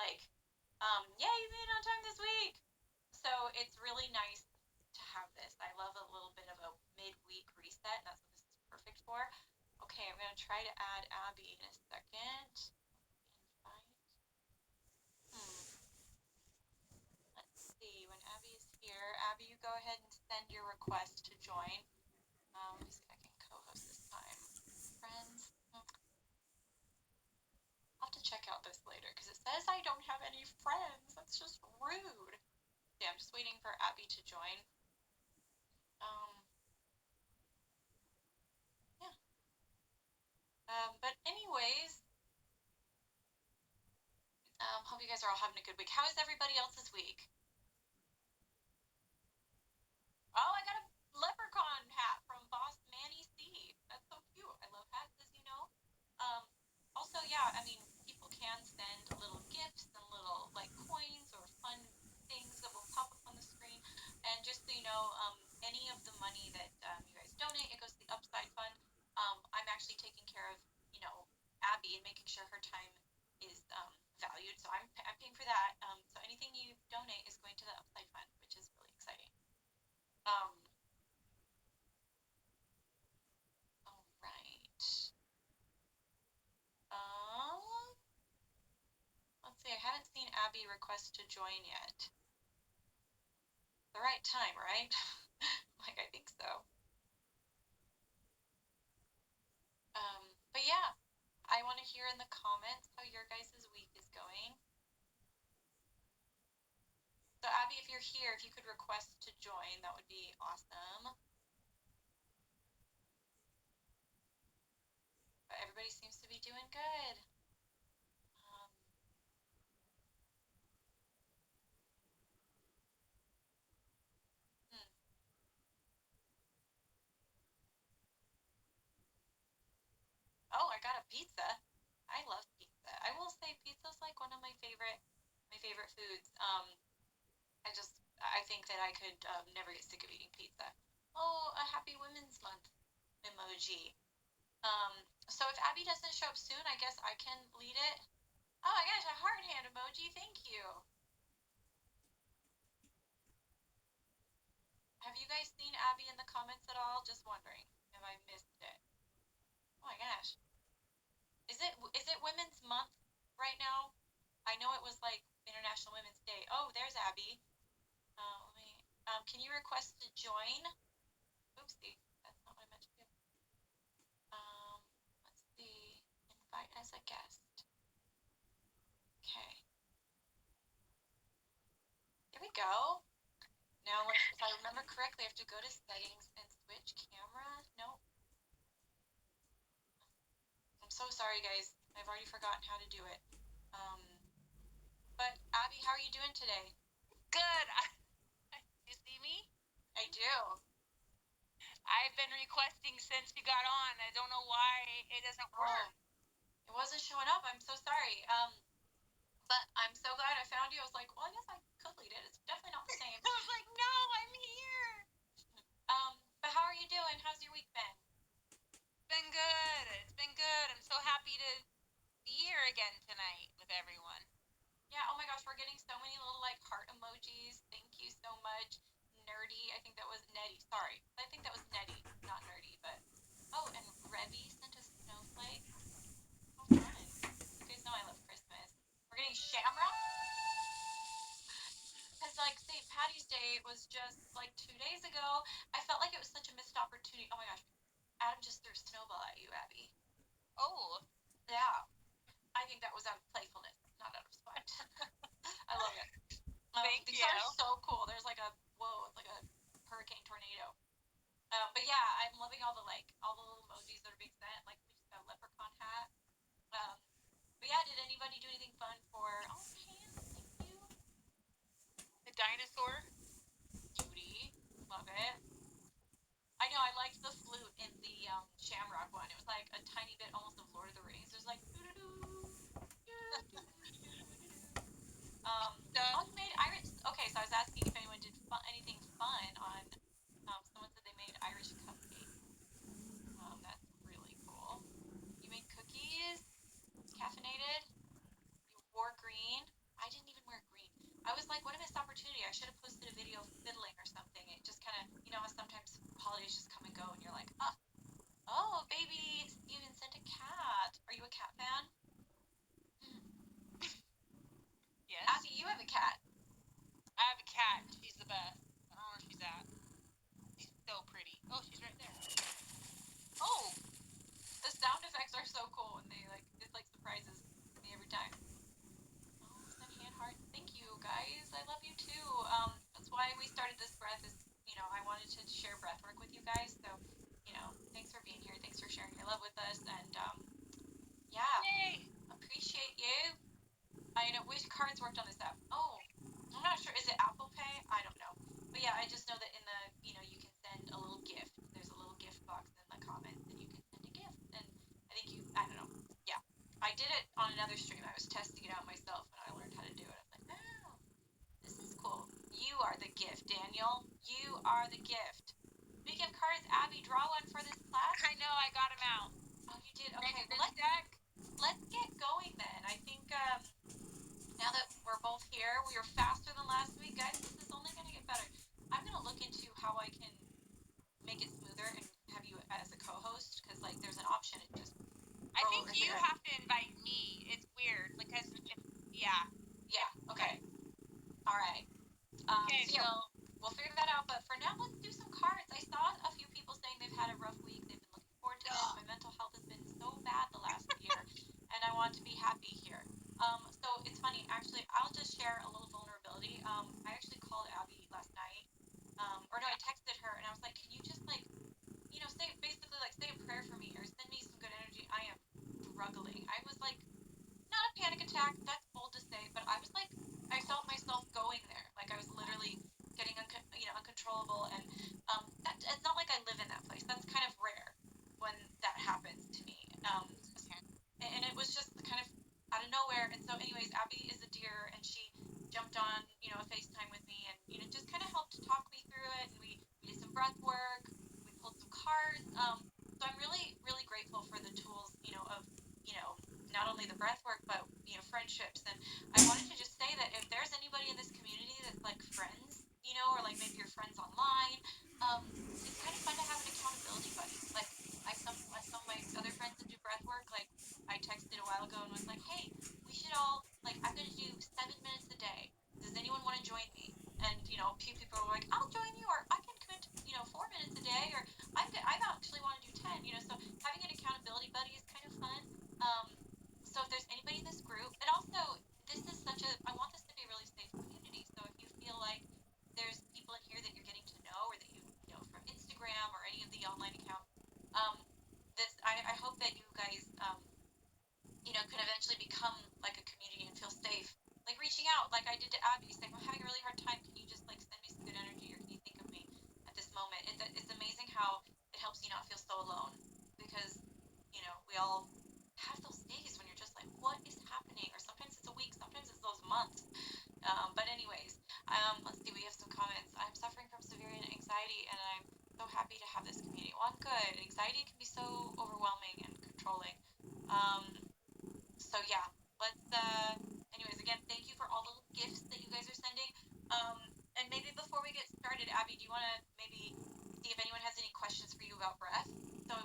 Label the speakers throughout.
Speaker 1: like, yeah, you made it on time this week. So it's really nice to have this. I love a little bit of a mid-week reset. That's what this is perfect for. Okay, I'm gonna try to add Abby in a second. Invite. Let's see. When Abby is here, Abby, you go ahead and send your request to join. Let me see if I can co-host this time. Friends. I'll have to check out this later because it says I don't have any friends. That's just rude. Yeah, I'm just waiting for Abby to join. Yeah. But anyways, hope you guys are all having a good week. How is everybody else's week? Oh, I got a leprechaun hat from Boss Manny C. That's so cute. I love hats, as you know. Um, Also, yeah, I mean, people can send little gifts and little like coins or fun things that will pop up on the screen. And just so you know, any of the money that you guys donate, it goes to the Upside Fund. I'm actually taking care of, you know, Abby and making sure her time is valued. So I'm paying for that. So anything you donate is going to the Upside Fund, which is really exciting. Um, all right. Let's see. I haven't seen Abby request to join yet. The right time, right? Like, I think so. But yeah, I want to hear in the comments how your guys' week is going. So Abby, if you're here, if you could request to join, that would be awesome. But everybody seems to be doing good. Hmm. Oh, I got a pizza. I love pizza. I will say pizza's like one of my favorite foods. I think that I could never get sick of eating pizza. Oh, a happy Women's Month emoji. Um, so if Abby doesn't show up soon, I guess I can lead it. Oh my gosh, a heart hand emoji. Thank you. Have you guys seen Abby in the comments at all? Just wondering. Have I missed it? Oh my gosh. Is it Women's Month right now? I know it was like International Women's Day. Oh, there's Abby. Let me. Can you request to join? Oopsie, that's not what I meant to do. Let's see. Invite as a guest. Okay. Here we go. Now, if I remember correctly, I have to go to settings and switch camera. Nope. I'm so sorry, guys. I've already forgotten how to do it. But Abby, how are you doing today?
Speaker 2: Good. You see me?
Speaker 1: I do.
Speaker 2: I've been requesting since you got on. I don't know why it doesn't work.
Speaker 1: It wasn't showing up. I'm so sorry. But I'm so glad I found you. I was like, well, I guess I could lead it. It's definitely not the same.
Speaker 2: I was like, no, I'm here.
Speaker 1: But how are you doing? How's your week been?
Speaker 2: Been good. It's been good. I'm so happy to be here again tonight with everyone.
Speaker 1: Yeah, oh my gosh, we're getting so many little like heart emojis. Thank you so much. Nerdy. I think that was Nettie. Sorry. I think that was Nettie, not nerdy, but oh, and Revy sent a snowflake. How fun. You guys know I love Christmas. We're getting shamrock. Because like St. Patty's Day was just like 2 days ago. I felt like it was such a missed opportunity. Oh my gosh. Adam just threw a snowball at you, Abby.
Speaker 2: Oh.
Speaker 1: Yeah. I think that was out of playfulness, not out of spite. I love it.
Speaker 2: Thank
Speaker 1: These
Speaker 2: you.
Speaker 1: are so cool. There's like a whoa, it's like a hurricane tornado. But yeah, I'm loving all the little emojis that are being sent. Like we just got a leprechaun hat. But yeah, did anybody do anything fun for? Oh, Pam, thank you.
Speaker 2: The dinosaur.
Speaker 1: Judy, love it. I know I liked the flute in the Shamrock one. It was like a tiny bit almost of Lord of the Rings. There's like oh, you made Irish. Okay, so I was asking if anyone did anything fun on. Someone said they made Irish cupcakes. That's really cool. You made cookies, caffeinated. You wore green. baby Steven sent a cat. Are you a cat fan?
Speaker 2: Yes.
Speaker 1: Abbey, you have a cat.
Speaker 2: I have a cat. She's the best. I don't know where she's at. She's so pretty. Oh, she's right there.
Speaker 1: Oh, the sound effects are so cool, and it surprises me every time. Oh, send hand heart. Thank you, guys. I love you too. That's why we started this breath. I wanted to share breath work with you guys. So, thanks for being here. Thanks for sharing your love with us, and yeah,
Speaker 2: Yay!
Speaker 1: appreciate you. I know which cards worked on this app. Oh, I'm not sure. Is it Apple Pay? I don't know. But yeah, I just know that in the, you can send a little gift. There's a little gift box in the comments, and you can send a gift. And I think I don't know. Yeah, I did it on another stream. I was testing it out myself, and I learned how to do it. I was like, oh, this is cool. You are the gift, Daniel. You are the gift. Speaking of cards, Abbey, draw one for this class.
Speaker 2: I know, I got him out.
Speaker 1: Oh, you did? Okay, well, let's get going then. I think, now that we're both here, we were faster than last week, guys. This is only going to get better. I'm going to look into how I can make it smoother and have you as a co-host, because, there's an option. It just...
Speaker 2: I think you have to invite me. It's weird, because, yeah.
Speaker 1: Yeah, okay. All right.
Speaker 2: Okay,
Speaker 1: so we'll figure that out, but for now, let's do some cards. I saw a few people saying they've had a rough week. They've been looking forward to this. My mental health has been so bad the last year, and I want to be happy here. So it's funny, actually, I'll just share a little vulnerability. I actually called Abbey last night, or no, I texted her, and I was like, can you just, say a prayer for me, or send me some good energy. I am struggling. I was, not a panic attack, that's bold to say, but I was, I felt myself going there. I was literally getting, uncontrollable, and, it's not like I live in that place. That's kind of rare when that happens to me. And it was just kind of out of nowhere. And so anyways, Abbey is a dear, and she jumped on, a FaceTime with me, and, just kind of helped talk me through it. And we did some breath work, we pulled some cards. So I'm really, really grateful for the tools, of, not only the breath work, but, friendships. And I wanted to just say that if there's anybody in this community that's friends, or maybe your friends online, it's kind of fun to have an accountability buddy. Some of my other friends that do breath work, I texted a while ago and was like, hey, we should all, I'm going to do 7 minutes a day. Does anyone want to join me? And, a few people were like, I'll join you, or I can commit to, 4 minutes a day, or I actually want to do 10, so having an accountability buddy is kind of fun. So if there's anybody in this group, and also, I want this to be a really safe community. So if you feel like there's people in here that you're getting to know, or that you know from Instagram or any of the online accounts, I hope that you guys, can eventually become a community and feel safe. Reaching out, like I did to Abbey, saying, I'm having a really hard time. Can you just send me some good energy, or can you think of me at this moment? It's amazing how it helps you not feel so alone, because, we all have those days when you're just like, what is happening? Or sometimes it's a week, sometimes it's those months. But anyways, let's see, we have some comments. I'm suffering from severe anxiety, and I'm so happy to have this community. Well, I'm good. Anxiety can be so overwhelming and controlling. So yeah, anyways, again, thank you for all the gifts that you guys are sending. And maybe before we get started, Abbey, do you want to maybe see if anyone has any questions for you about breath? So,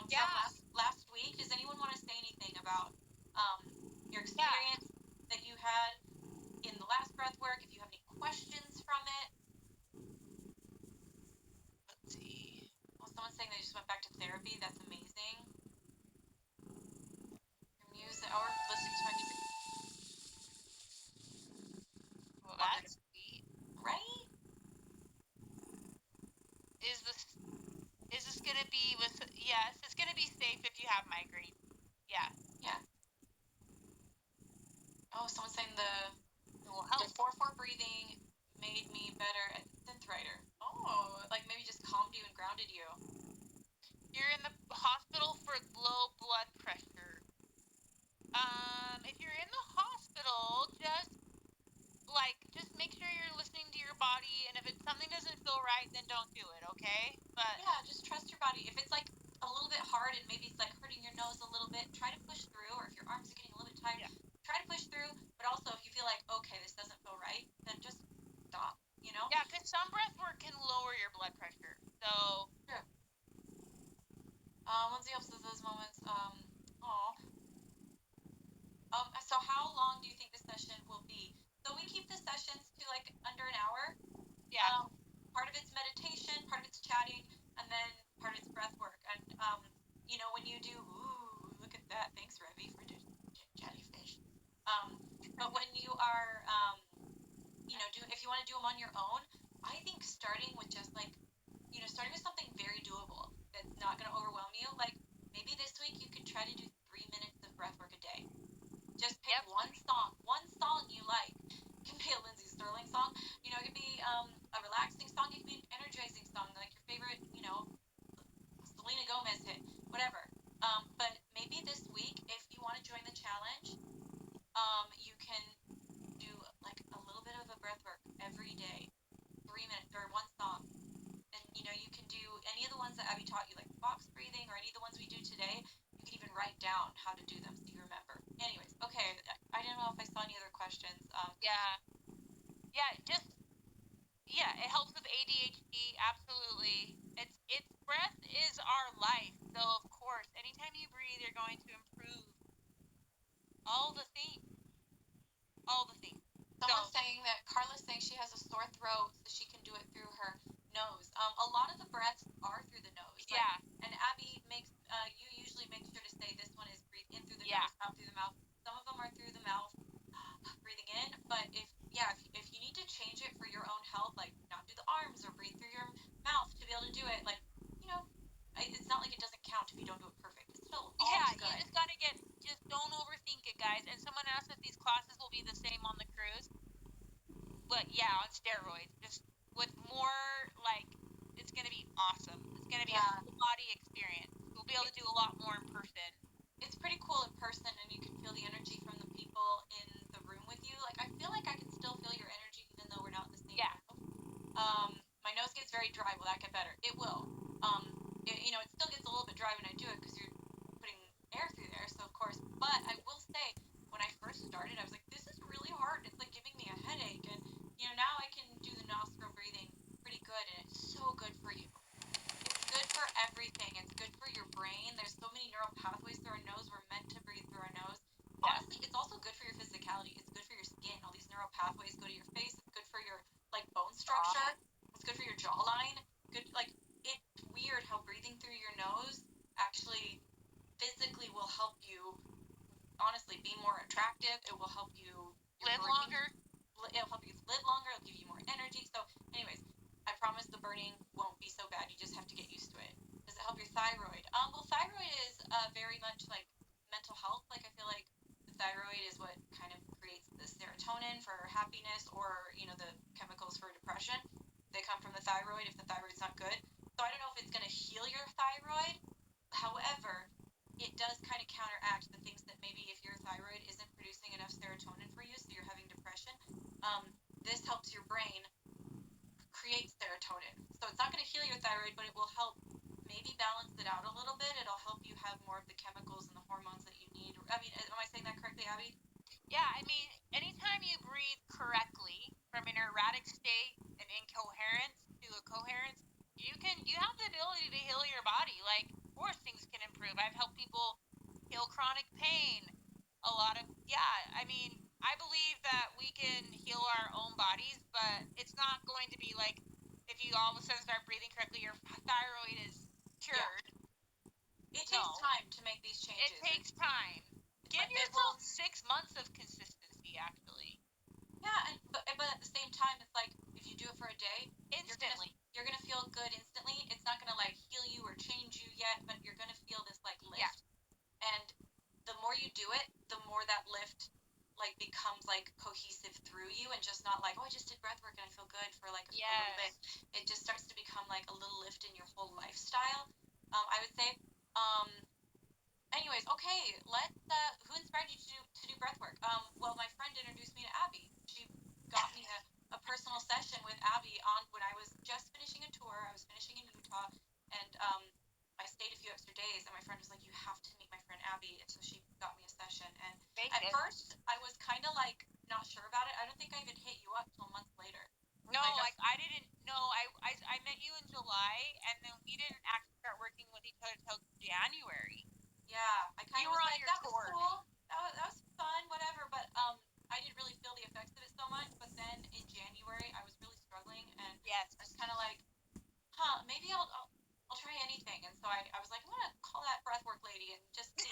Speaker 2: yeah.
Speaker 1: from last week, does anyone want to say anything about, your experience that you had in the last breath work? If you have any questions from it?
Speaker 2: Let's see.
Speaker 1: Well, someone's saying they just went back to therapy. That's amazing. Your music, or listening to my music.
Speaker 2: Well, that's sweet.
Speaker 1: Right?
Speaker 2: Is this gonna be yes, it's gonna be safe if you have migraine. Yeah.
Speaker 1: Yeah. Oh, someone's saying the 4-4 breathing made me better at synth writer. Oh, maybe just calmed you and grounded you.
Speaker 2: You're in the hospital for low blood pressure. If you're in the hospital, just make sure you're listening to your body, and if something doesn't feel right, then don't do it, okay? But
Speaker 1: yeah, just trust your body. If it's a little bit hard, and maybe it's hurting your nose a little bit, try to push through. Or if your arms are getting a little bit tired, try to push through. But also, if you feel like, okay, this doesn't feel right, then just stop.
Speaker 2: Yeah, because some breath work can lower your blood pressure. So
Speaker 1: sure. Lindsay says to do them on your own, I think starting with just like, starting with something very doable that's not going to overwhelm you. Like maybe this week you could try to do 3 minutes of breath work a day. Just pick
Speaker 2: Yep.
Speaker 1: one song you like. It can be a Lindsey Stirling song. It could be a relaxing song. It could be an energizing song, like your favorite, Selena Gomez hit, whatever. But maybe this week, if you want to join the challenge, you can do like a little bit of a breath work every day, 3 minutes or one song. And you can do any of the ones that Abby taught you, like box breathing or any of the ones we do today. You can even write down how to do them so you remember. Anyways, okay, I don't know if I saw any other questions.
Speaker 2: It helps with ADHD, absolutely. It's breath is our life, so of course, anytime you breathe, you're going to improve all the things.
Speaker 1: Someone's saying that Carla's saying she has a sore throat, so she can do it through her nose. A lot of the breaths are through the nose.
Speaker 2: Yeah.
Speaker 1: And Abby you usually make sure to say this one is breathe in through the nose, out through the mouth. Some of them are through the mouth, breathing in. But if you need to change it for your own health, like not do the arms or breathe through your mouth to be able to do it, like it's not like it doesn't count if you don't do it perfect. It's still always good.
Speaker 2: You just gotta just don't overthink it, guys. And someone asked if these classes will be the same on the cruise. But yeah, on steroids, just with more it's gonna be awesome. It's gonna be a full body experience. We'll be able to do a lot more in person.
Speaker 1: It's pretty cool in person, and you can feel the energy from the people in the room with you. Like I feel like I can still feel your energy even though we're not in the same room. My nose gets very dry. Will that get better? It will. It still gets a little bit dry when I do it because you're putting air through there. So of course, but I will say when I first started, I was like, this is really hard. It's like giving me a headache, and now I can do the nostril breathing pretty good, and it's so good for you. It's good for everything. It's good for your brain. There's so many neural pathways through our nose. We're meant to breathe through our nose. Honestly, it's also good for your physicality. It's good for your skin. All these neural pathways go to your face. It's good for your bone structure. It's good for your jawline. It's weird how breathing through your nose actually physically will help you honestly be more attractive. It will help you
Speaker 2: live longer.
Speaker 1: It'll help you live longer. It'll give you more energy. So anyways, I promise the burning won't be so bad. You just have to get used to it. Does it help your thyroid? Well, thyroid is very much like mental health. Like I feel like the thyroid is what kind of creates the serotonin for happiness, or the chemicals for depression. They come from the thyroid if the thyroid's not good. So I don't know if it's going to heal your thyroid. However, it does kind of counteract the things that maybe if your thyroid isn't producing enough serotonin for you, so you're having depression, this helps your brain create serotonin. So it's not going to heal your thyroid, but it will help maybe balance it out a little bit. It'll help you have more of the chemicals and the hormones that you need. I mean, am I saying that correctly, Abby?
Speaker 2: Yeah, I mean, anytime you breathe correctly from an erratic state, an incoherence to a coherence, you have the ability to heal your body. Like, of course, things can improve. I've helped people heal chronic pain. I mean, I believe that we can heal our own bodies, but it's not going to be like if you all of a sudden start breathing correctly, your thyroid is cured.
Speaker 1: Yeah. It takes time to make these changes.
Speaker 2: It takes time. Give yourself 6 months of consistency, actually.
Speaker 1: Yeah, but at the same time, it's like if you do it for a day,
Speaker 2: instantly,
Speaker 1: you're gonna feel good instantly. It's not gonna heal you or change you yet, but you're gonna feel this lift. Yeah. And the more you do it, the more that lift becomes cohesive through you, and just not I just did breath work and I feel good for a little bit. It just starts to become a little lift in your whole lifestyle. I would say. Anyways, okay, who inspired you to do breath work? Well, my friend introduced me to Abbey. She got me a personal session with Abbey when I was just finishing a tour. I was finishing in Utah, and I stayed a few extra days, and my friend was like, you have to meet my friend Abbey, and so she got me a session. And at first, I was kind of not sure about it. I don't think I even hit you up till months later.
Speaker 2: No, I didn't know. I met you in July, and then we didn't actually start working with each other till January.
Speaker 1: Yeah, I kind of
Speaker 2: was on your
Speaker 1: that
Speaker 2: tour.
Speaker 1: Was cool. That was fun, whatever. But I didn't really feel the effects of it so much. But then in January, I was really struggling, and I was kind of maybe I'll try anything. And so I was like, I'm gonna call that breathwork lady and just see.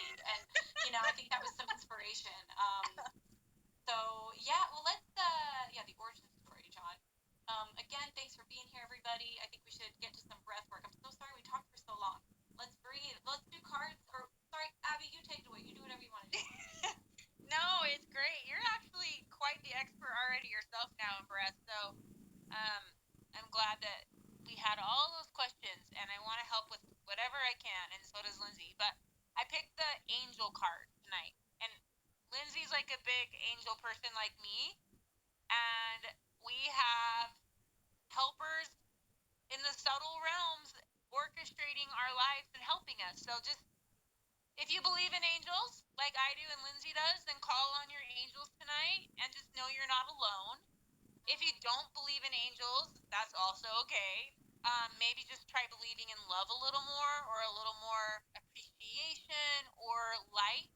Speaker 1: And I think that was some inspiration. So yeah, well the origin story, John. Again, thanks for being here, everybody. I think we should get to some breath work. I'm so sorry we talked for so long. Let's breathe. Let's do cards. Or sorry, Abby, you take it away. You do whatever you want to do.
Speaker 2: No, it's great. You're actually quite the expert already yourself now in breath. So, I'm glad that we had all those questions, and I want to help with whatever I can, and so does Lindsey. But I picked the angel card tonight, and Lindsey's like a big angel person like me, and we have helpers in the subtle realms orchestrating our lives and helping us. So just if you believe in angels, like I do and Lindsey does, then call on your angels tonight and just know you're not alone. If you don't believe in angels, that's also okay. Maybe just try believing in love a little more, or a little more appreciation or light.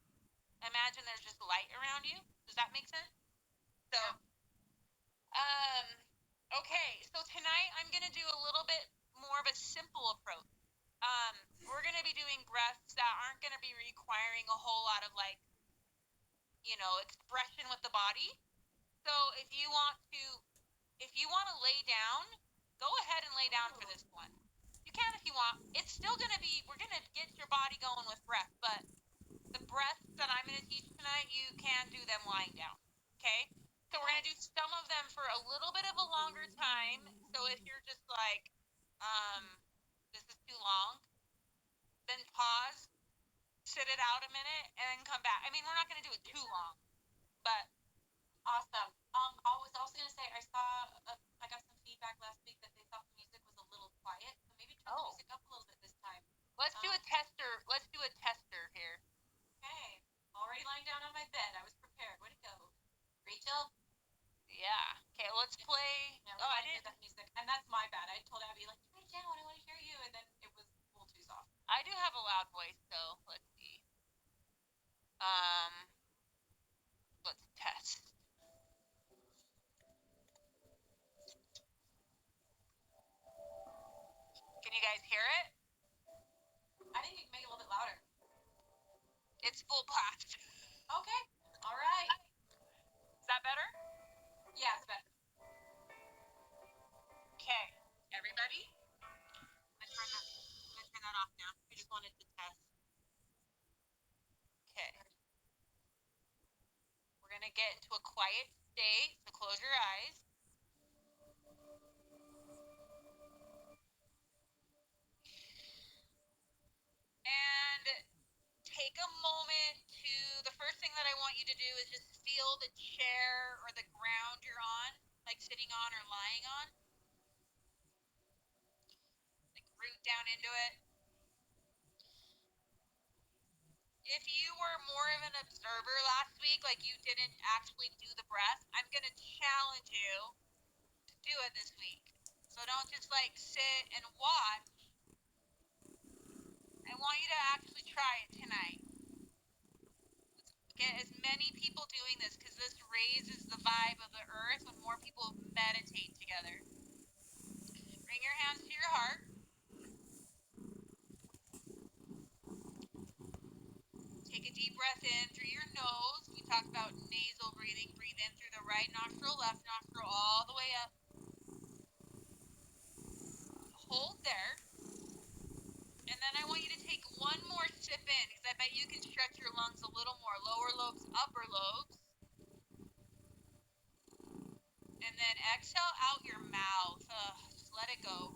Speaker 2: Imagine there's just light around you. Does that make sense? So, okay. So tonight I'm going to do a little bit more of a simple approach. We're going to be doing breaths that aren't going to be requiring a whole lot of expression with the body. So if you want to lay down, go ahead and lay down for this one. You can if you want. It's still going to be, we're going to get your body going with breath, but the breaths that I'm going to teach tonight, you can do them lying down. Okay? So we're going to do some of them for a little bit of a longer time. So if you're just like, this is too long, then pause, sit it out a minute, and then come back. I mean, we're not going to do it too long, but
Speaker 1: Awesome. I was also gonna say I got some feedback last week that they thought the music was a little quiet, so maybe turn the music up a little bit this time.
Speaker 2: Let's do a tester. Let's do a tester here.
Speaker 1: Okay. Already lying down on my bed. I was prepared. Way to go, Rachel.
Speaker 2: Yeah. Okay. Let's play.
Speaker 1: Yeah, I didn't hear that music, and that's my bad. I told Abby like turn it down. I want to hear you, and then it was a little too soft.
Speaker 2: I do have a loud voice, so let's see. Let's test. Can you guys hear it?
Speaker 1: I think you can make it a little bit louder.
Speaker 2: It's full blast.
Speaker 1: Okay. All right.
Speaker 2: Is that better?
Speaker 1: Yeah, it's better.
Speaker 2: Okay. Everybody? I'm gonna turn that off now. We just wanted to test. Okay. We're gonna get into a quiet state, so close your eyes. And take a moment to, the first thing that I want you to do is just feel the chair or the ground you're on, like sitting on or lying on. Like root down into it. If you were more of an observer last week, like you didn't actually do the breath, I'm going to challenge you to do it this week. So don't just like sit and watch. I want you to actually try it tonight. Let's get as many people doing this, because this raises the vibe of the earth when more people meditate together. Bring your hands to your heart. Take a deep breath in through your nose. We talked about nasal breathing. Breathe in through the right nostril, left nostril, all the way up. Hold there. And then I want you to take one more sip in, because I bet you can stretch your lungs a little more. Lower lobes, upper lobes. And then exhale out your mouth. Just let it go.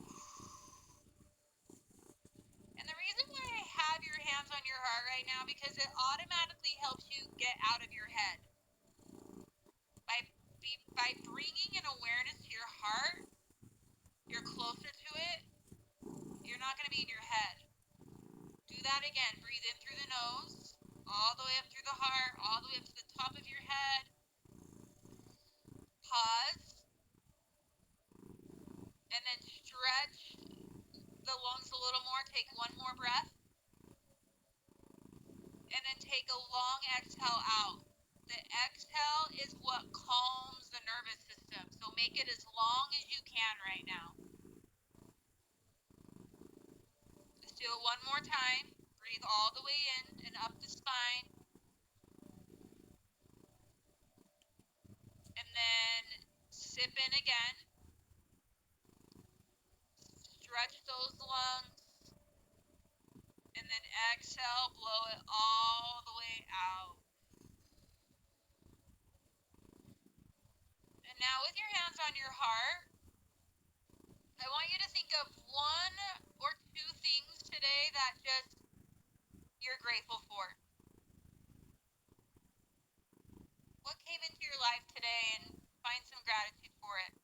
Speaker 2: And the reason why I have your hands on your heart right now, because it automatically helps you get out of your head. By bringing an awareness to your heart, you're closer to it. You're not going to be in your head. Do that again. Breathe in through the nose, all the way up through the heart, all the way up to the top of your head. Pause. And then stretch the lungs a little more. Take one more breath. And then take a long exhale out. The exhale is what calms the nervous system. So make it as long as you can right now. Let's do it one more time. Breathe all the way in and up the spine. And then sip in again. stretch those lungs. And then exhale, blow it all the way out. And now with your hands on your heart, I want you to think of one or two things today that just you're grateful for. What came into your life today, and find some gratitude for it.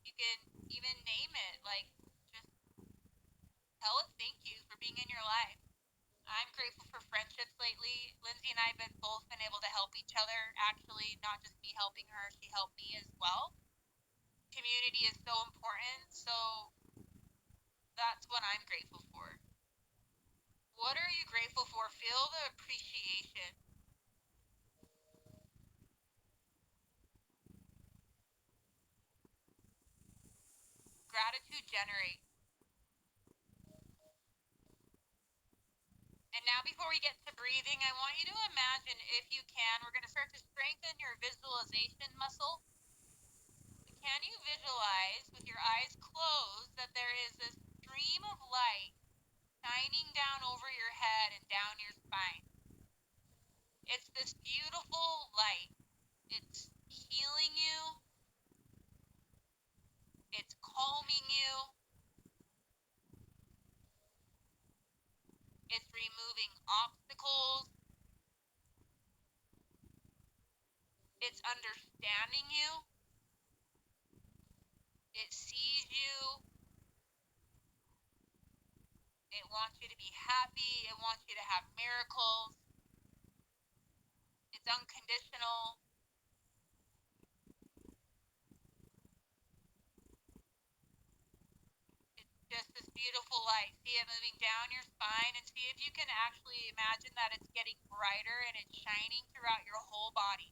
Speaker 2: You can even name it, like just tell it thank you for being in your life. I'm grateful for friendships lately. Lindsey and I have both been able to help each other. Actually, not just me helping her, she helped me as well. Community is so important, so that's what I'm grateful for. What are you grateful for? Feel the appreciation. Gratitude generates. And now before we get to breathing, I want you to imagine, if you can, we're going to start to strengthen your visualization muscle. Can you visualize with your eyes closed that there is this stream of light shining down over your head and down your spine? It's this beautiful light. It's healing you. It's calming you. It's removing obstacles. It's understanding you. It sees you. It wants you to be happy. It wants you to have miracles. It's unconditional. It's just this beautiful light. See it moving down your spine, and see if you can actually imagine that it's getting brighter and it's shining throughout your whole body.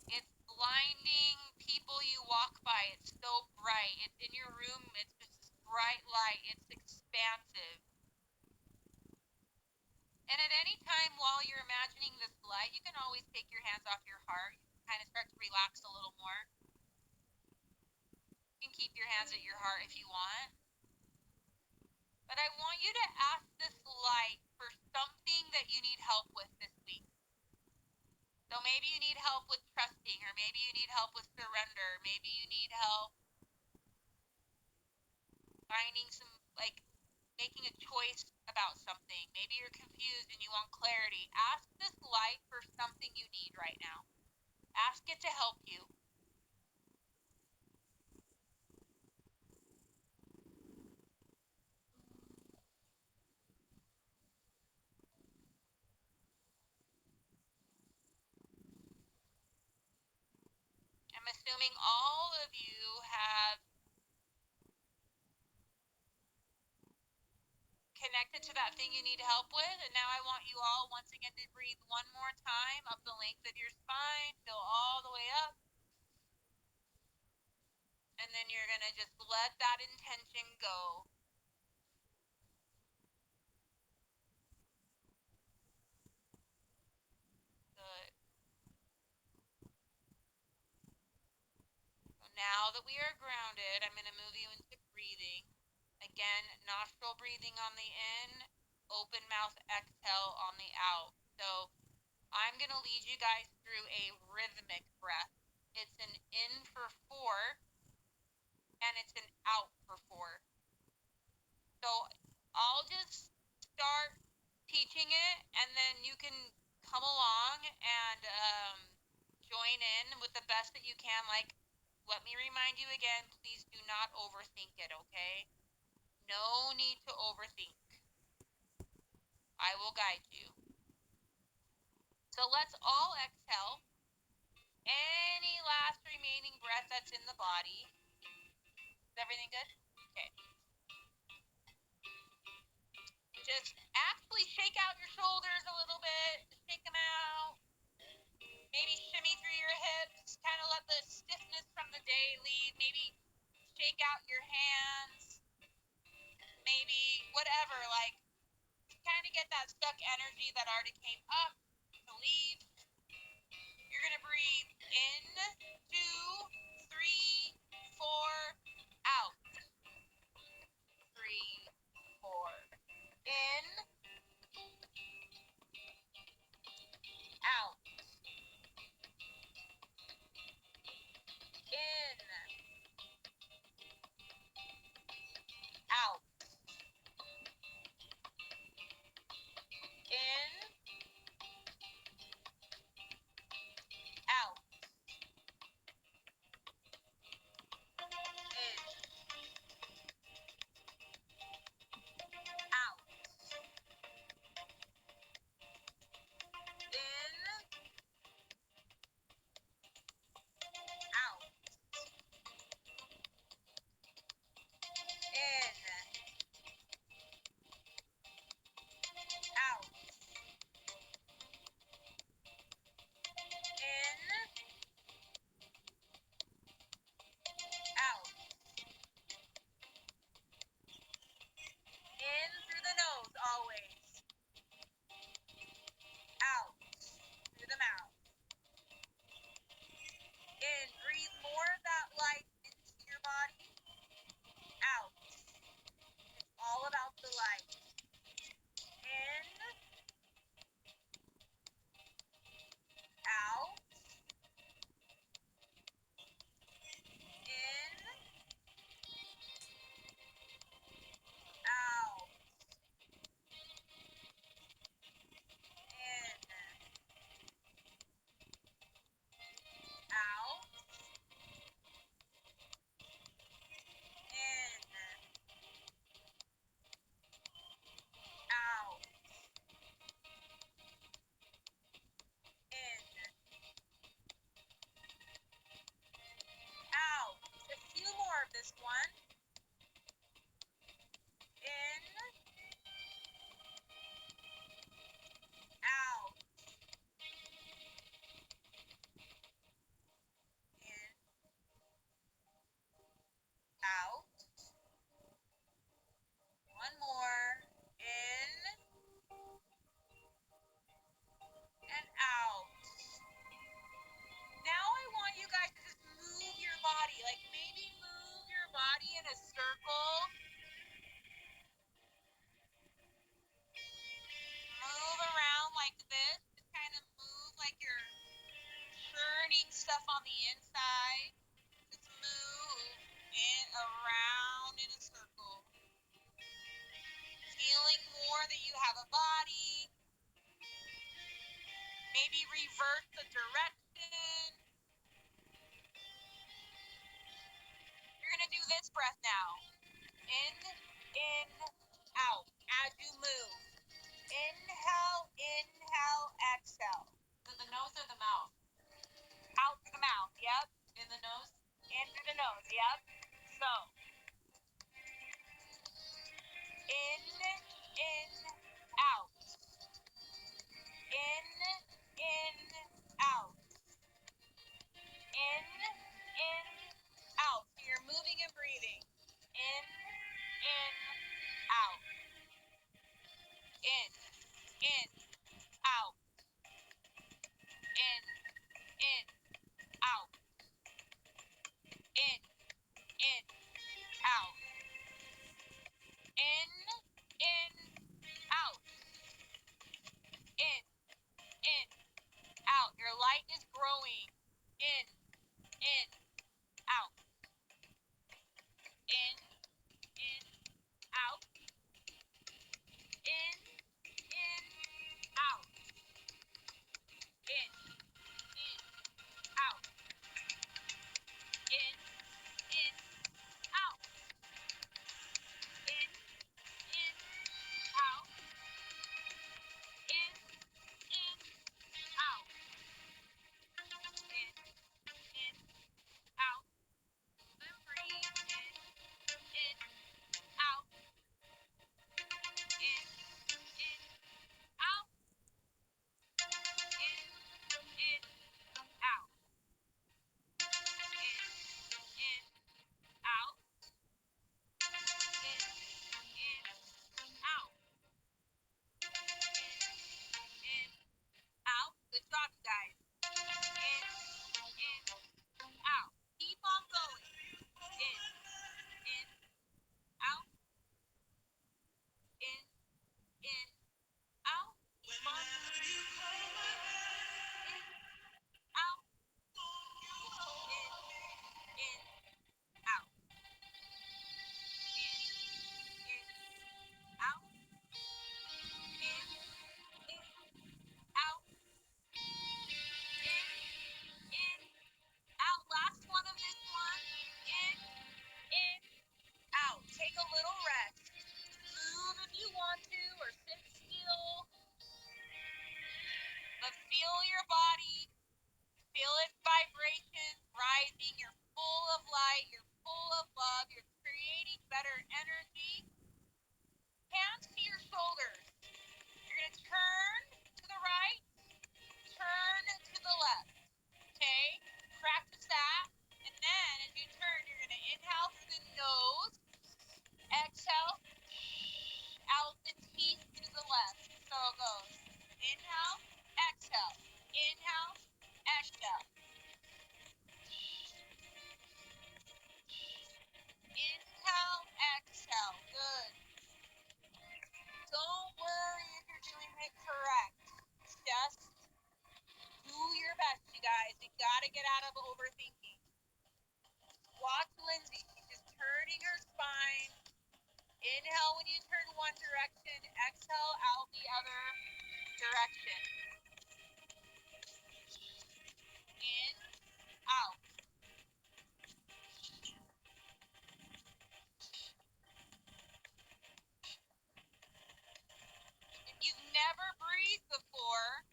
Speaker 2: It's blinding people you walk by. It's so bright. It's in your room. It's just this bright light. It's expansive. And at any time while you're imagining this light, you can always take your hands off your heart. You can kind of start to relax a little more. You can keep your hands at your heart if you want. But I want you to ask this light for something that you need help with this week. So maybe you need help with trusting, or maybe you need help with surrender. Maybe you need help finding some, like, making a choice about something. Maybe you're confused and you want clarity. Ask this light for something you need right now. Ask it to help you. I'm assuming all of you have connected to that thing you need help with, and now I want you all once again to breathe one more time up the length of your spine, fill all the way up, and then you're going to just let that intention go. Good. So now that we are grounded, I'm going to move you into breathing. Again, nostril breathing on the in, open mouth exhale on the out. So I'm going to lead you guys through a rhythmic breath. It's an in for 4, and it's an out for 4. So I'll just start teaching it, and then you can come along and join in with the best that you can. Like, let me remind you again, please do not overthink it, okay? No need to overthink. I will guide you. So let's all exhale any last remaining breath that's in the body. Is everything good? Okay. Just actually shake out your shoulders a little bit. Shake them out. Maybe shimmy through your hips. Kind of let the stiffness it came up to leave. You're going to breathe in, 2, 3, 4, out. 3, 4. In, out. In, out. In, out. In, out. In, out. In, out. In, out. In through the nose always. Out through the mouth. In, breathe more of that light into your body. Out. It's all about the light. In, out. In, out. In, out. In, out. In, out. A few more of this one. In, out. In, out. One more. In and out. Now I want you guys to just move your body. Like maybe move your body in a circle. Move around like this. Just kind of move like you're churning stuff on the inside. Just move in around in a circle. Feeling more that you have a body. Maybe reverse the direction. You're going to do this breath now. In, out, as you move. Inhale, exhale.
Speaker 1: Is it the nose or the mouth?
Speaker 2: Out through the mouth, yep.
Speaker 1: In the nose?
Speaker 2: In through the nose, yep. So. In, out. In, out. In, out. So you're moving and breathing. In, out. In, your body. Feel it vibrations rising. You're full of light. You're full of love. You're creating better energy. Hands to your shoulders. You're going to turn to the right, turn to the left. Okay? Practice that. And then as you turn, you're going to inhale through the nose. Exhale out the teeth to the left. So it goes. Inhale, exhale. Inhale, exhale. Inhale, exhale. Good. Don't worry if you're doing it correct. Just do your best, you guys. You gotta get out of overthinking. Watch Lindsey. She's just turning her spine. Inhale when you turn one direction. Exhale out the other direction. In, out. If you've never breathed before,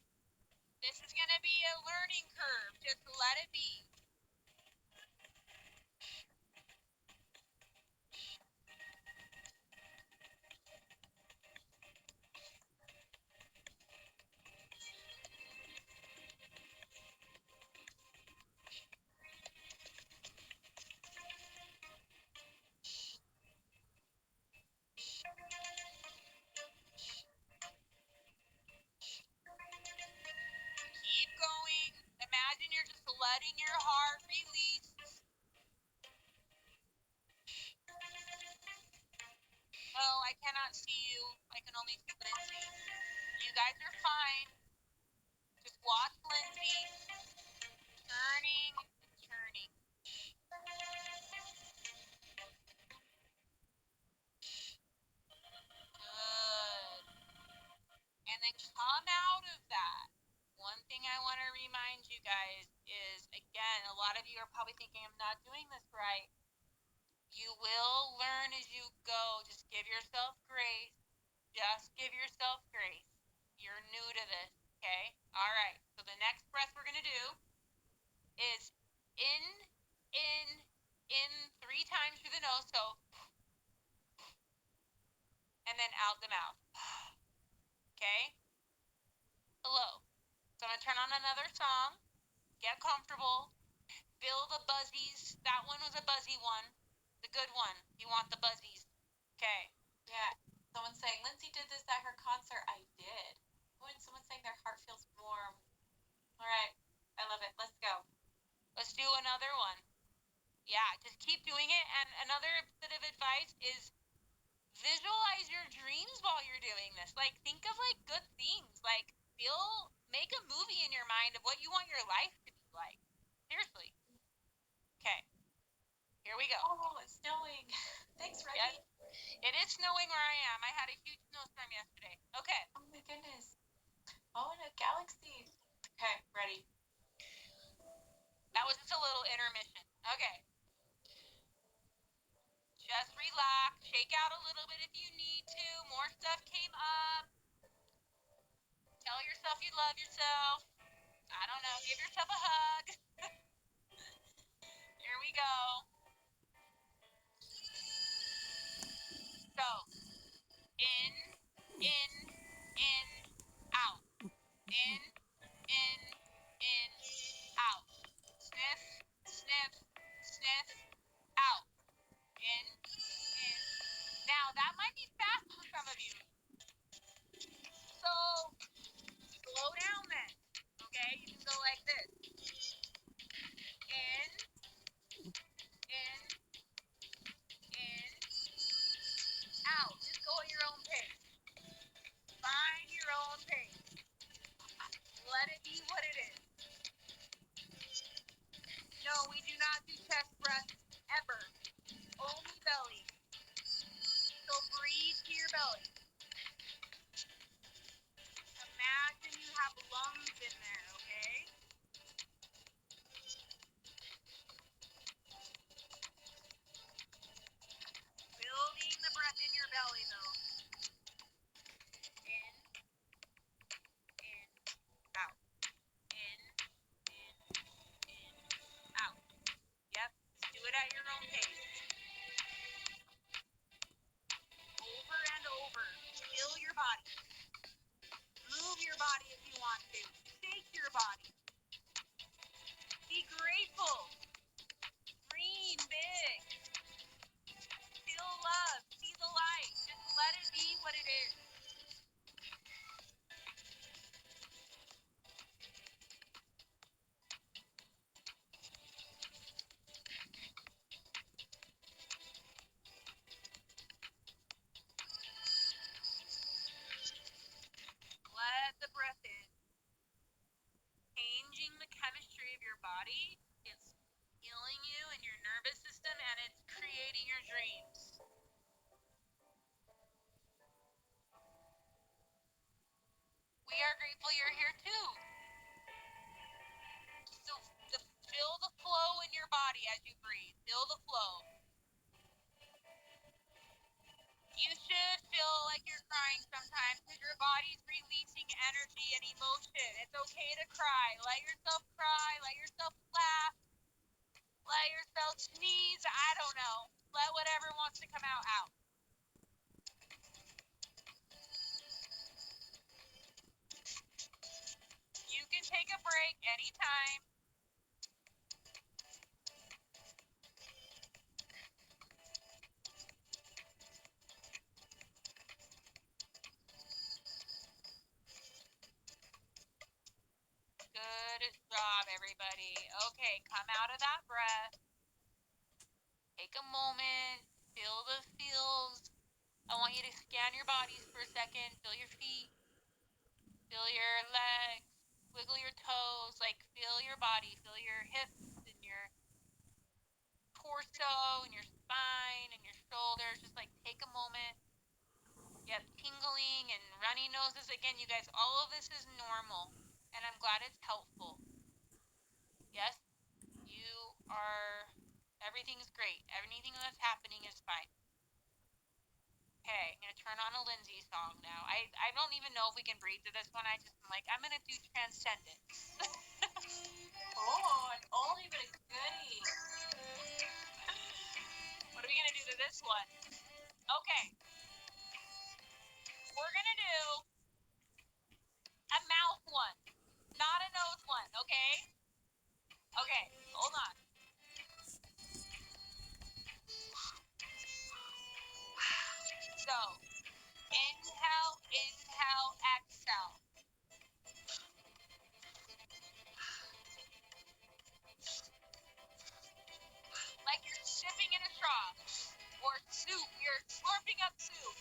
Speaker 2: this is going to be a learning curve. Just let it be. Keep going. Imagine you're just letting your heart release. No, I cannot see you. I can only see Lindsey. You guys are fine. Just watch Lindsey turning and turning. Good. And then come out of that. One thing I want to remind you guys is, again, a lot of you are probably thinking, I'm not doing this right. You will learn as you go. Just give yourself grace. Just give yourself grace. You're new to this, okay? All right. So the next breath we're going to do is in, in 3 times through the nose. So, and then out the mouth. Okay? Hello. So I'm going to turn on another song. Get comfortable. Feel the buzzies. That one was a buzzy one. The good one. You want the buzzies. Okay.
Speaker 1: Yeah. Someone's saying, Lindsey did this at her concert. I did. Oh, and someone's saying their heart feels warm. All right. I love it. Let's go.
Speaker 2: Let's do another one. Yeah, just keep doing it. And another bit of advice is visualize your dreams while you're doing this. Like, think of, like, good things. Like, make a movie in your mind of what you want your life to be like. Seriously. Okay. Here we go.
Speaker 1: Oh, it's snowing. Thanks, Reggie.
Speaker 2: Yes. It is snowing where I am. I had a huge snowstorm yesterday. Okay.
Speaker 1: Oh, my goodness. Oh, in a galaxy. Okay, ready.
Speaker 2: That was just a little intermission. Okay. Just relax. Shake out a little bit if you need to. More stuff came up. Tell yourself you love yourself. I don't know. Give yourself a hug. Here we go. So, in, out. In, out. Sniff, sniff, sniff, out. In. Now, that might be fast for some of you. So, slow down then. Okay? You can go like this. In, out. Just go at your own pace. Find your own pace. Let it be what it is. No, we do not do chest breaths ever. Only belly. So breathe to your belly. Imagine you have lungs in there, okay? Building the breath in your belly, though. In, out. In, body. It's healing you and your nervous system, and it's creating your dreams. We are grateful you're here too. So feel the flow in your body as you breathe. Feel the flow. You should feel like you're crying sometimes because your body's releasing energy and emotion. It's okay to cry. Let yourself cry. Let yourself laugh. Let yourself sneeze. I don't know. Let whatever wants to come out. You can take a break anytime. Good job, everybody. Okay, come out of that breath. Take a moment. Feel the feels. I want you to scan your bodies for a second. Feel your feet. Feel your legs. Wiggle your toes. Like, feel your body. Feel your hips and your torso and your spine and your shoulders. Just, like, take a moment. Yep, tingling and runny noses. Again, you guys, all of this is normal. And I'm glad it's helpful. Yes, you are... Everything's great. Everything that's happening is fine. Okay, I'm going to turn on a Lindsey song now. I don't even know if we can breathe to this one. I'm going to do Transcendence.
Speaker 1: Oh, an oldie but a goodie.
Speaker 2: What are we going to do to this one? Okay. We're going to do a mouth one, not a nose one, okay? Okay, hold on. So, inhale, inhale, exhale. Like you're sipping in a straw. Or soup. You're slurping up soup.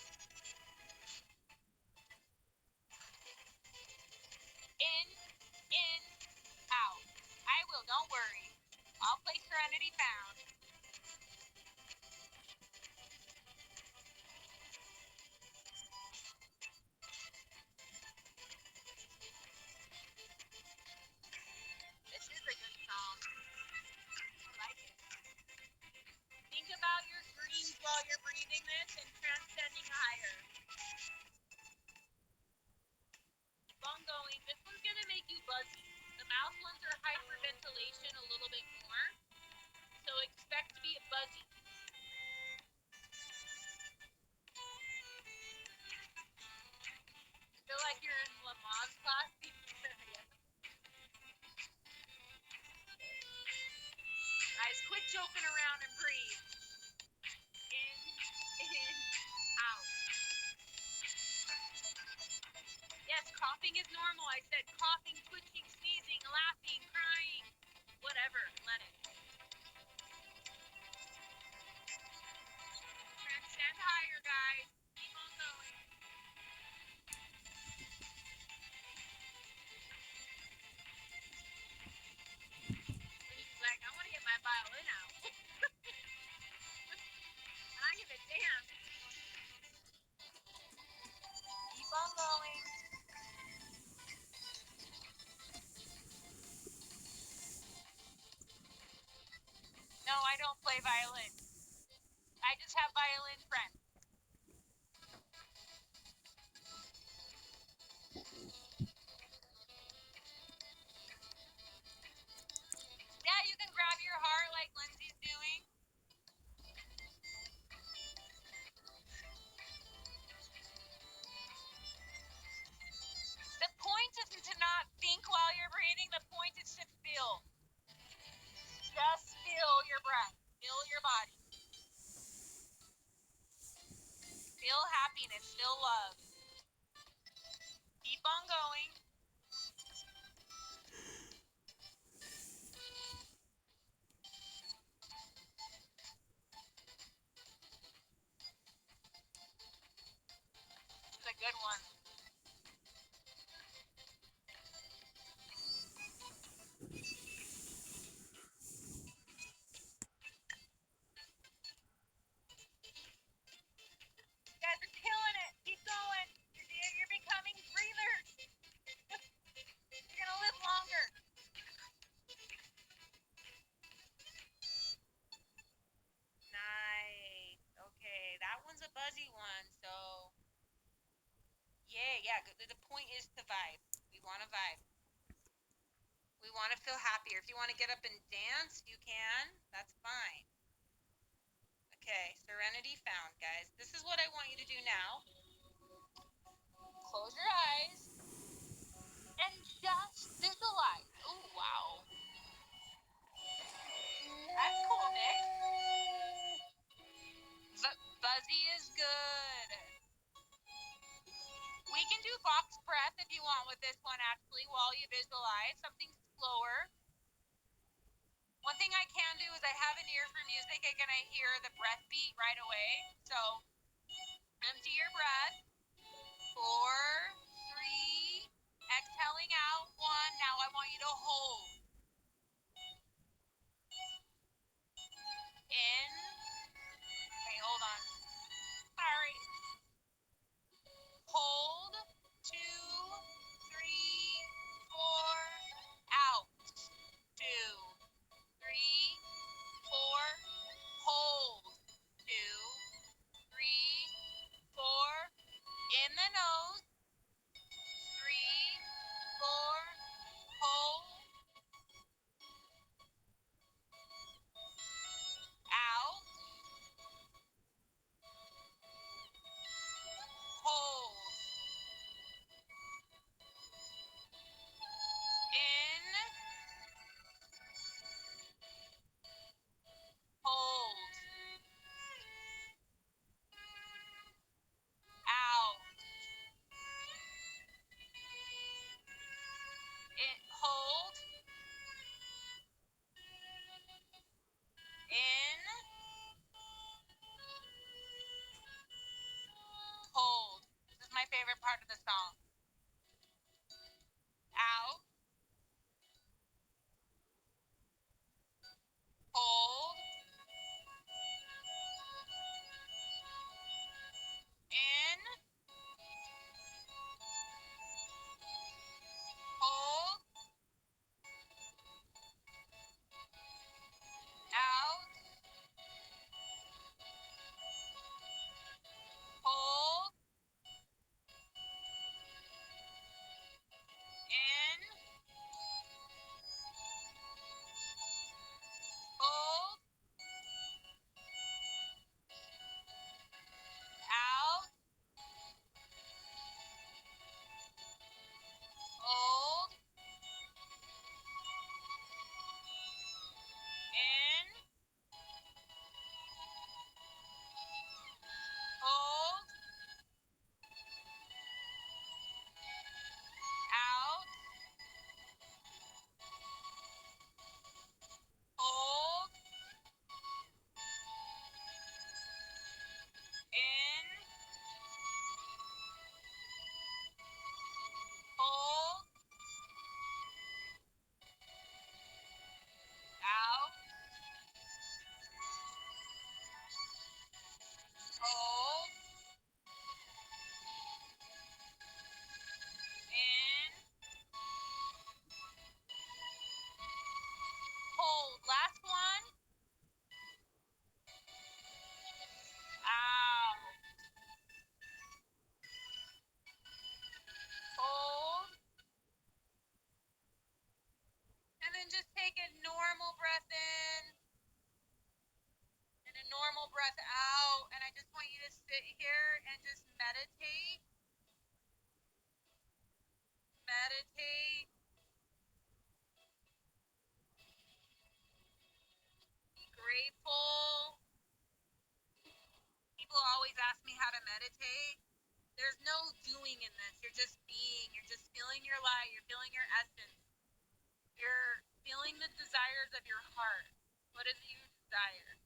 Speaker 2: In, out. I will, don't worry. I'll play Serenity Found. This is a good song. I like it. Think about your dreams while you're breathing this and transcending higher. Keep on going. This one's going to make you buzzy. The mouth ones are hyperventilation a little bit more. So expect to be buzzy. Feel like you're in Lamaze class. Guys, quit joking around and breathe. In, out. Yes, coughing is normal. I said coughing, twitching, sneezing, laughing, crying, whatever. Let it. Transcend higher, guys. Keep on going. He's like, I want to get my violin out. And I'm going to dance. Keep on going. No, I don't play violin. I just have violin friends. Yeah, you can grab your heart like Lindsey's doing. The point isn't to not think while you're breathing. The point is to feel. Just feel your breath. Feel your body. Feel happiness. Feel love. Keep on going. This is a good one. The point is to vibe. We want to vibe. We want to feel happier. If you want to get up and dance, you can. That's fine. Okay, serenity found, guys. This is what I want you to do now. Close your eyes and just visualize. Oh, wow.
Speaker 1: That's cool, Nick.
Speaker 2: Fuzzy is good. We can do box breath if you want with this one, actually, while you visualize something slower. One thing I can do is I have an ear for music and I hear the breath beat right away. So empty your breath. 4, 3, exhaling out. 1. Now I want you to hold. In. Okay, hold on. Sorry. Hold. 2, 3, 4. Out. 2, 3, 4. Hold. 2, 3, 4. In the nose. 3, 4. Hold. Out. Hold. In. Hold. Out. Hold. In. Hold. This is my favorite part of the song. Out. Hold. In. Hold. Out. Hold. In. Hold. Out. Hold. In. Hold. Out. Hold. In. Hold. Out. Hold. In. Hold. Last one. Out. Hold. And then just take a normal breath in and a normal breath out. And I just want you to sit here and just meditate. Meditate. Be grateful. People always ask me how to meditate. There's no doing in this. You're just being. You're just feeling your light. You're feeling your essence. You're feeling the desires of your heart. What is it you desire?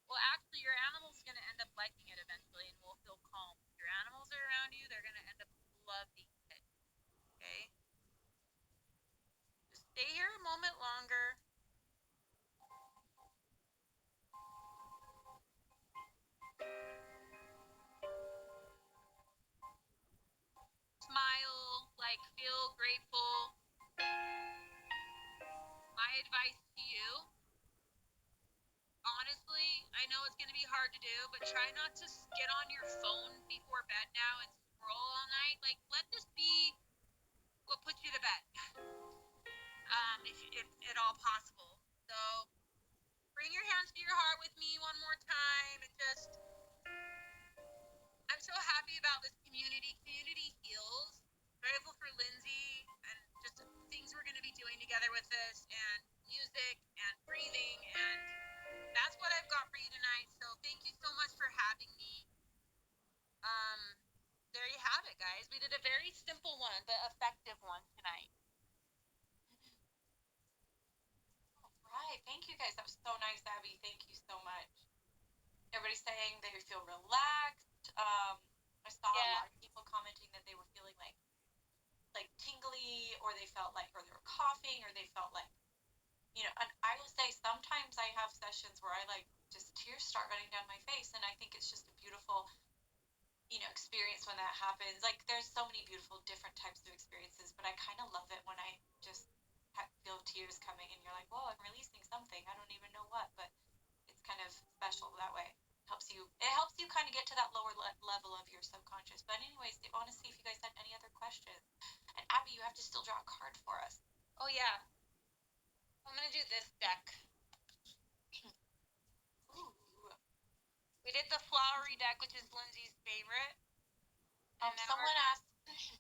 Speaker 2: Well, actually, your animal's going to end up liking it eventually and will feel calm. If your animals are around you, they're going to end up loving it. Okay? Just stay here a moment longer. Smile, like feel grateful. My advice to you, honestly, I I know it's going to be hard to do, but try not to get on your phone before bed now and scroll all night. Like, let this be what puts you to bed, if at all possible. So, bring your hands to your heart with me one more time, and just, I'm so happy about this community. Community heals. Grateful for Lindsey and just things we're going to be doing together with this, and music and breathing, and that's what I've got for you tonight. So thank you so much for having me. There you have it, guys. We did a very simple one, but effective one tonight.
Speaker 1: Right. Thank you guys. That was so nice, Abby. Thank you so much. Everybody's saying they feel relaxed. I saw a lot of people commenting that they were feeling like tingly, or they felt like, or they were coughing, or they felt like, and I will say sometimes I have sessions where I just tears start running down my face, and I think it's just a beautiful, experience when that happens. Like, there's so many beautiful different types of experiences, but I kind of love it when I just feel tears coming, and you're like, whoa, I'm releasing something. I don't even know what, but it's kind of special that way. It helps you kind of get to that lower level of your subconscious. But anyways, I want to see if you guys had any other questions. And Abby, you have to still draw a card for us.
Speaker 2: Oh yeah, I'm gonna do this deck.
Speaker 1: Ooh.
Speaker 2: We did the flowery deck, which is Lindsey's favorite.
Speaker 1: Someone asked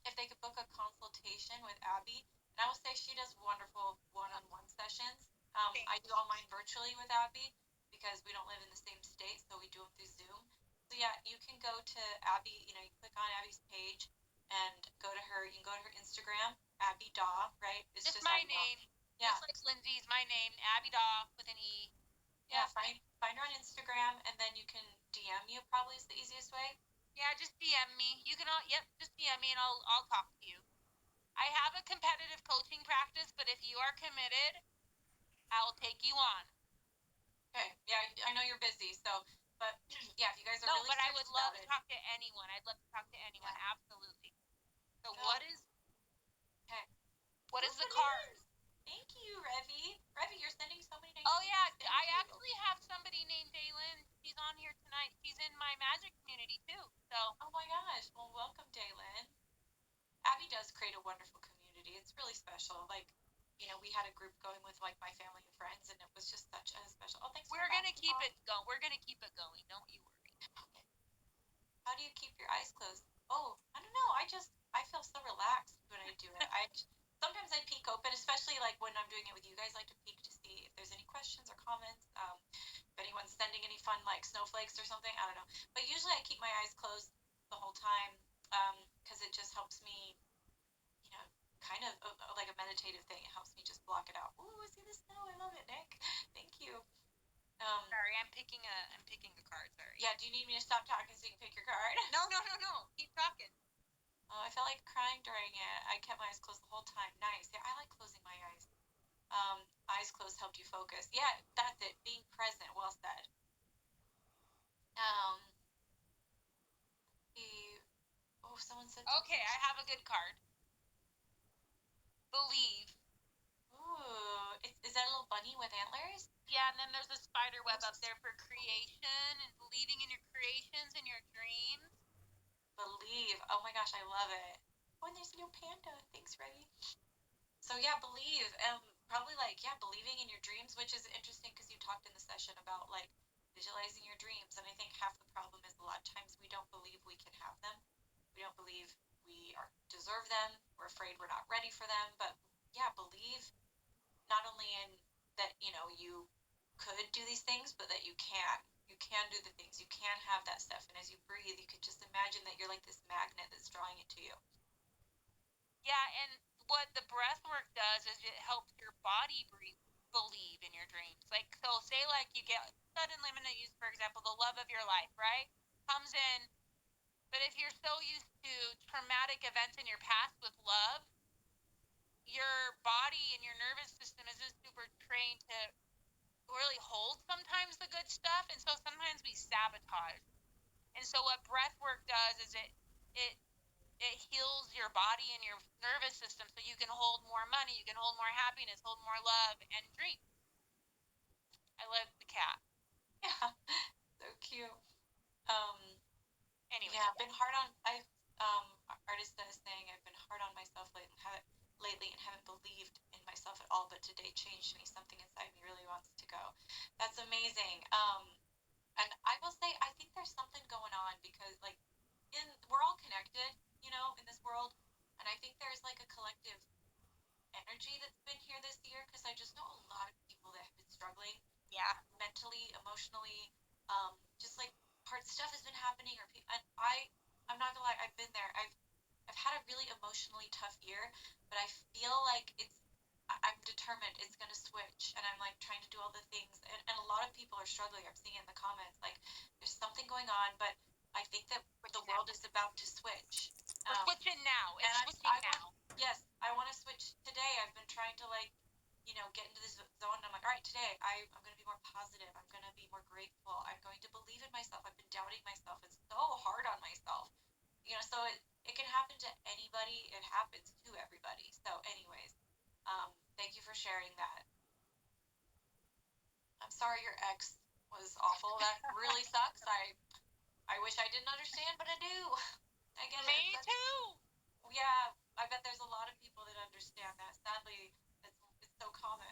Speaker 1: if they could book a consultation with Abbey, and I will say she does wonderful one-on-one sessions. I do all mine virtually with Abbey because we don't live in the same state, so we do them through Zoom. So yeah, you can go to Abbey, you click on Abby's page and go to her. You can go to her Instagram, Abbey Daw, right?
Speaker 2: It's just my name. Yeah. Just like Lindsey's, my name, Abbey Daw with an E.
Speaker 1: Yeah, find her on Instagram, and then you can DM you, probably is the easiest way.
Speaker 2: Yeah, just DM me. You can just DM me, and I'll talk to you. I have a competitive coaching practice, but if you are committed, I will take you on.
Speaker 1: Okay. Yeah, I know you're busy, but yeah, if you guys are really
Speaker 2: but I would love to talk to anyone. I'd love to talk to anyone, yeah. Absolutely. So what is the card?
Speaker 1: Thank you, Revy. Revy, you're sending so many nice
Speaker 2: things. Oh yeah, I
Speaker 1: you.
Speaker 2: Actually have somebody named Daylin. She's on here tonight. She's in my magic community too. So.
Speaker 1: Oh my gosh. Well, welcome, Daylin. Abbey does create a wonderful community. It's really special. Like, we had a group going with my family and friends, and it was just such a special. Oh, thanks.
Speaker 2: We're gonna keep it going. We're gonna keep it going. Don't you worry.
Speaker 1: Okay. How do you keep your eyes closed? Oh, I don't know. I feel so relaxed when I do it. Sometimes I peek open, especially like when I'm doing it with you guys. I like to peek to see if there's any questions or comments. If anyone's sending any fun snowflakes or something, I don't know. But usually I keep my eyes closed the whole time because it just helps me, kind of like a meditative thing. It helps me just block it out. Ooh, see the snow. I love it, Nick. Thank you.
Speaker 2: Sorry, I'm picking a card. Sorry.
Speaker 1: Yeah. Do you need me to stop talking so you can pick your card?
Speaker 2: No. Keep talking.
Speaker 1: Oh, I felt like crying during it. I kept my eyes closed the whole time. Nice. Yeah, I like closing my eyes. Eyes closed helped you focus. Yeah, that's it. Being present. Well said. Someone said something.
Speaker 2: Okay, I have a good card. Believe.
Speaker 1: Ooh, is that a little bunny with antlers?
Speaker 2: Yeah, and then there's a spider web up there for creation and believing in your creations and your dreams.
Speaker 1: Believe. Oh my gosh, I love it. Oh, and there's a new panda. Thanks, Revy. So yeah, believe. Probably believing in your dreams, which is interesting because you talked in the session about visualizing your dreams, and I think half the problem is a lot of times we don't believe we can have them. We don't believe we deserve them. We're afraid we're not ready for them. But yeah, believe not only in that you could do these things, but that you can. You can do the things. You can have that stuff. And as you breathe, you could just imagine that you're like this magnet that's drawing it to you.
Speaker 2: Yeah, and what the breath work does is it helps your body believe in your dreams. Like, so say you get sudden limit use, for example, the love of your life, right? Comes in, but if you're so used to traumatic events in your past with love, your body and your nervous system isn't super trained to really hold sometimes the good stuff, and so sometimes we sabotage. And so what breath work does is it heals your body and your nervous system so you can hold more money, you can hold more happiness, hold more love, and dream. I love the cat.
Speaker 1: Yeah, cute. Um,
Speaker 2: Anyway,
Speaker 1: yeah, I've been hard on. Artist is saying I've been hard on myself lately and haven't believed in myself at all. But today changed me. Something inside me really wants to go. That's amazing. And I will say I think there's something going on because like we're all connected, in this world, and I think there's like a collective energy that's been here this year because I just know a lot of people that have been struggling
Speaker 2: yeah.
Speaker 1: mentally, emotionally, just like hard stuff has been happening and I'm not gonna lie, I've been there. I've had a really emotionally tough year, but I feel like I'm determined it's gonna switch, and I'm like trying to do all the things, and a lot of people are struggling. I'm seeing in the comments like there's something going on, but I think that the world is about to switch.
Speaker 2: We're switching now. It's
Speaker 1: And
Speaker 2: switching now.
Speaker 1: yes, I want to switch today. I've been trying to like, get into this zone. And I'm like, all right, today I'm going to be more positive. I'm going to be more grateful. I'm going to believe in myself. I've been doubting myself. It's so hard on myself. So it can happen to anybody. It happens to everybody. So anyways, thank you for sharing that. I'm sorry your ex was awful. That really sucks. I wish I didn't understand, but I do. I get it.
Speaker 2: Me too.
Speaker 1: Yeah, I bet there's a lot of people that understand that. Sadly, it's so common.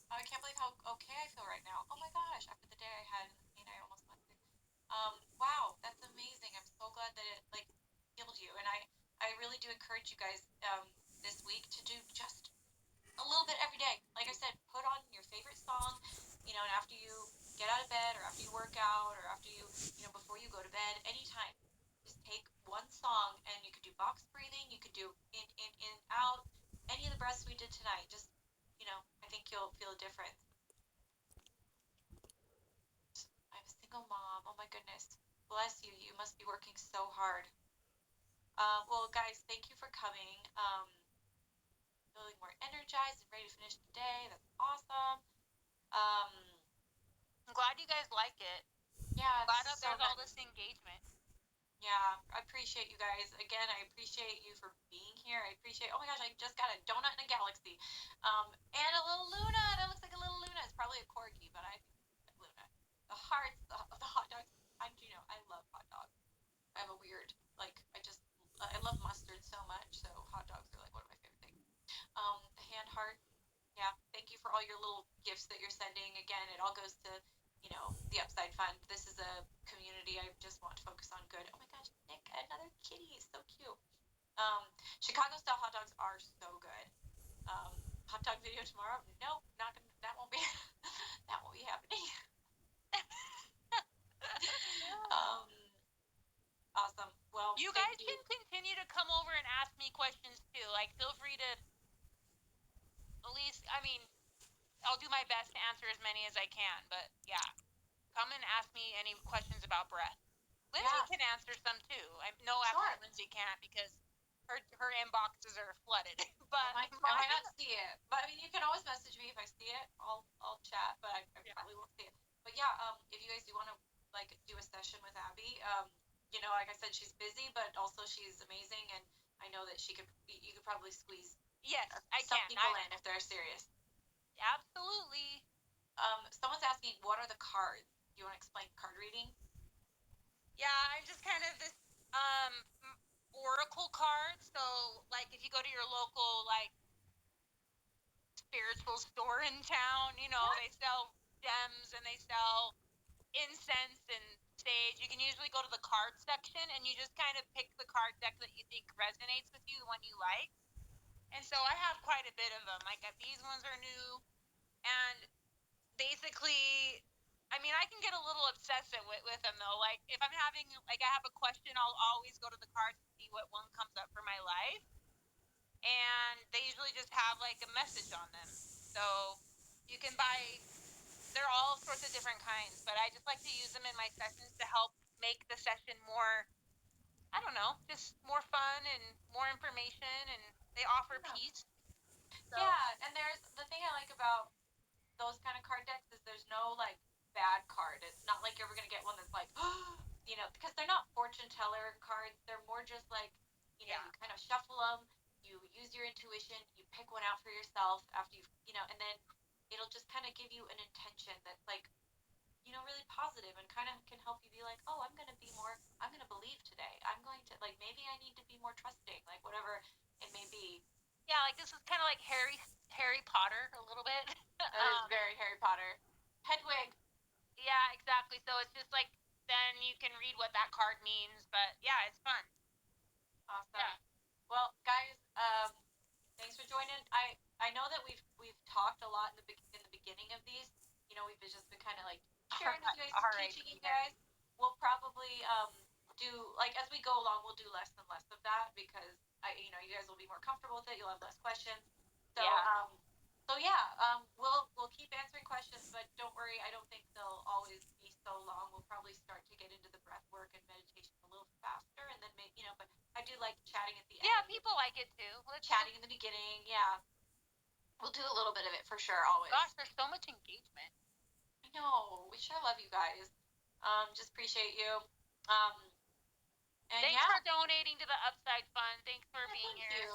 Speaker 1: I can't believe how okay I feel right now. Oh my gosh, after the day I had in the pain, I almost went through. Wow, that's amazing. I'm so glad that it like healed you, and I really do encourage you guys this week to do just a little bit every day. Like I said, put on your favorite song, and after you get out of bed or after you work out or after before you go to bed, anytime. Just take one song and you could do box breathing, you could do in, out, any of the breaths we did tonight. Just, I think you'll feel a difference. I'm a single mom. Oh my goodness. Bless you. You must be working so hard. Well, guys, thank you for coming. Feeling more energized and ready to finish the day. That's awesome. Um,
Speaker 2: I'm glad you guys like it.
Speaker 1: yeah,
Speaker 2: Glad
Speaker 1: this
Speaker 2: that
Speaker 1: is so
Speaker 2: there's all
Speaker 1: nice.
Speaker 2: this engagement.
Speaker 1: Yeah, I appreciate you guys. Again, I appreciate you for being here. I appreciate, oh my gosh, I just got a donut in a galaxy. And a little Luna. That looks like a little Luna. It's probably a corgi, but I think it's Luna. The hearts, the hot dogs. I love hot dogs. I have a weird, I love mustard so much, so hot dogs are like one of my favorite things. The hand heart. Yeah, thank you for all your little gifts that you're sending. Again, it all goes to, the Upside Fund. This is a community I just want to focus on good. Oh my gosh, Nick, another kitty. So cute. Chicago style hot dogs are so good. Hot dog video tomorrow? Nope, not gonna. That won't be. That won't be happening. Awesome. Well,
Speaker 2: You guys can continue to come over and ask me questions too. Like, feel free to. At least, I mean, I'll do my best to answer as many as I can. But yeah, come and ask me any questions about breath. Lindsey can answer some too. I know actually Lindsey can't because her inboxes are flooded. But
Speaker 1: I might not see it. But I mean, you can always message me if I see it. I'll chat, but I probably won't see it. But yeah, if you guys do want to like do a session with Abbey, like I said, she's busy, but also she's amazing, and I know that you could probably squeeze some people in if they're serious.
Speaker 2: Absolutely.
Speaker 1: Someone's asking, what are the cards? Do you want to explain card reading?
Speaker 2: Yeah, I'm just kind of this oracle card. So, like, if you go to your local like spiritual store in town, they sell gems and they sell incense and sage. You can usually go to the card section and you just kind of pick the card deck that you think resonates with you, the one you like. And so I have quite a bit of them. Like these ones are new, and basically, I mean, I can get a little obsessive with them though. Like if I'm having I have a question, I'll always go to the cards to see what one comes up for my life. And they usually just have like a message on them. So you can buy, they're all sorts of different kinds, but I just like to use them in my sessions to help make the session more, I don't know, just more fun and more information, and they offer peace.
Speaker 1: So. Yeah, and there's the thing I like about those kind of card decks is there's no like bad card. It's not like you're ever gonna get one that's like, because they're not fortune teller cards. They're more just like, you kind of shuffle them, you use your intuition, you pick one out for yourself after and then it'll just kind of give you an intention that's like, really positive and kind of can help you be like, oh, I'm gonna be more. I'm gonna believe today. I'm going to like maybe I need to be more trusting, like whatever it may be.
Speaker 2: Yeah, like this is kind of like Harry Potter a little bit.
Speaker 1: That is very Harry Potter. Hedwig.
Speaker 2: Yeah, exactly. So it's just like then you can read what that card means, but yeah, it's fun.
Speaker 1: Awesome.
Speaker 2: Yeah.
Speaker 1: Well, guys, thanks for joining. I know that we've talked a lot in the beginning of these. We've just been kind of like sharing with you guys, teaching you guys. We'll probably do like as we go along, we'll do less and less of that because you guys will be more comfortable with it. You'll have less questions. So
Speaker 2: Yeah.
Speaker 1: we'll keep answering questions, but don't worry. I don't think they'll always be so long. We'll probably start to get into the breath work and meditation a little faster, and then maybe but I do like chatting at the end.
Speaker 2: Yeah, people like it too.
Speaker 1: Chatting in the beginning, yeah. We'll do a little bit of it for sure, always.
Speaker 2: Gosh, there's so much engagement.
Speaker 1: I know. We sure love you guys. Just appreciate you. And
Speaker 2: Thanks for donating to the Upside Fund. Thanks for being here.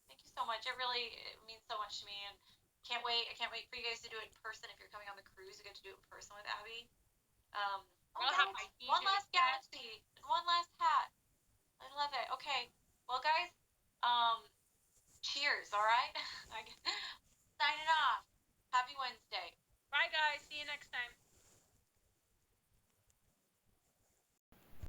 Speaker 1: Thank you so much. It means so much to me, and can't wait. I can't wait for you guys to do it in person. If you're coming on the cruise, you get to do it in person with Abby. One last galaxy and one last hat. I love it. Okay, well, guys, cheers. All right. Signing off. Happy Wednesday.
Speaker 2: Bye, guys. See you next time.